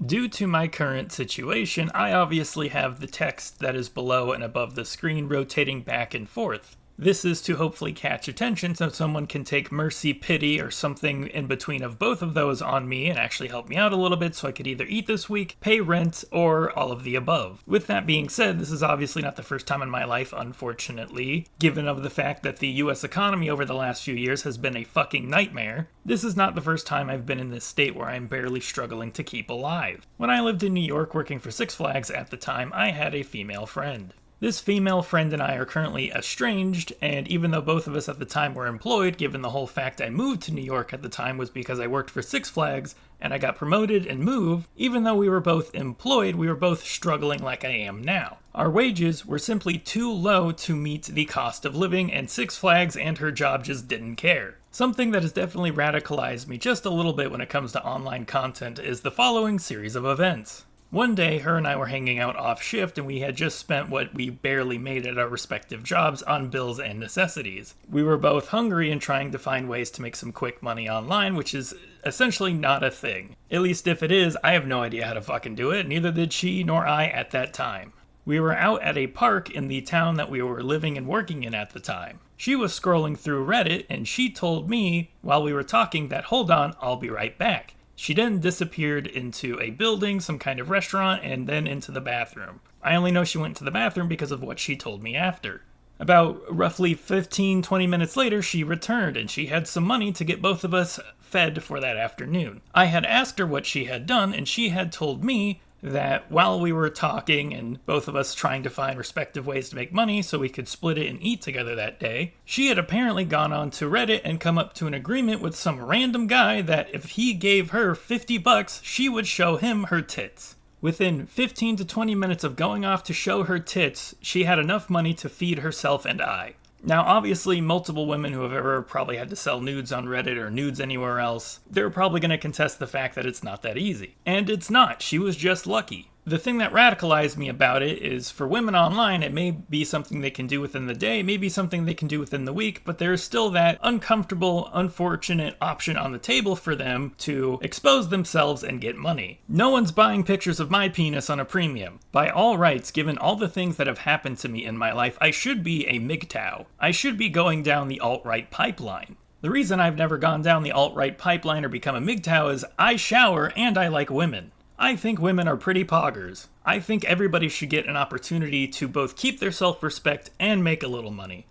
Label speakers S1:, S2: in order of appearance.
S1: Due to my current situation, I obviously have the text that is below and above the screen rotating back and forth. This is to hopefully catch attention so someone can take mercy, pity, or something in between of both of those on me and actually help me out a little bit so I could either eat this week, pay rent, or all of the above. With that being said, this is obviously not the first time in my life, unfortunately, given of the fact that the US economy over the last few years has been a fucking nightmare. This is not the first time I've been in this state where I'm barely struggling to keep alive. When I lived in New York working for Six Flags at the time, I had a female friend. This female friend and I are currently estranged, and even though both of us at the time were employed, given the whole fact I moved to New York at the time was because I worked for Six Flags and I got promoted and moved, even though we were both employed, we were both struggling like I am now. Our wages were simply too low to meet the cost of living, and Six Flags and her job just didn't care. Something that has definitely radicalized me just a little bit when it comes to online content is the following series of events. One day, her and I were hanging out off shift, and we had just spent what we barely made at our respective jobs on bills and necessities. We were both hungry and trying to find ways to make some quick money online, which is essentially not a thing. At least if it is, I have no idea how to fucking do it, neither did she nor I at that time. We were out at a park in the town that we were living and working in at the time. She was scrolling through Reddit, and she told me, while we were talking, that hold on, I'll be right back. She then disappeared into a building, some kind of restaurant, and then into the bathroom. I only know she went to the bathroom because of what she told me after. About roughly 15-20 minutes later, she returned, and she had some money to get both of us fed for that afternoon. I had asked her what she had done, and she had told me that while we were talking and both of us trying to find respective ways to make money so we could split it and eat together that day, she had apparently gone on to Reddit and come up to an agreement with some random guy that if he gave her $50, she would show him her tits. Within 15 to 20 minutes of going off to show her tits, she had enough money to feed herself and I. Now, obviously, multiple women who have ever probably had to sell nudes on Reddit or nudes anywhere else, they're probably going to contest the fact that it's not that easy. And it's not. She was just lucky. The thing that radicalized me about it is for women online, it may be something they can do within the day, maybe something they can do within the week, but there's still that uncomfortable, unfortunate option on the table for them to expose themselves and get money. No one's buying pictures of my penis on a premium. By all rights, given all the things that have happened to me in my life, I should be a MGTOW. I should be going down the alt-right pipeline. The reason I've never gone down the alt-right pipeline or become a MGTOW is I shower and I like women. I think women are pretty poggers. I think everybody should get an opportunity to both keep their self-respect and make a little money.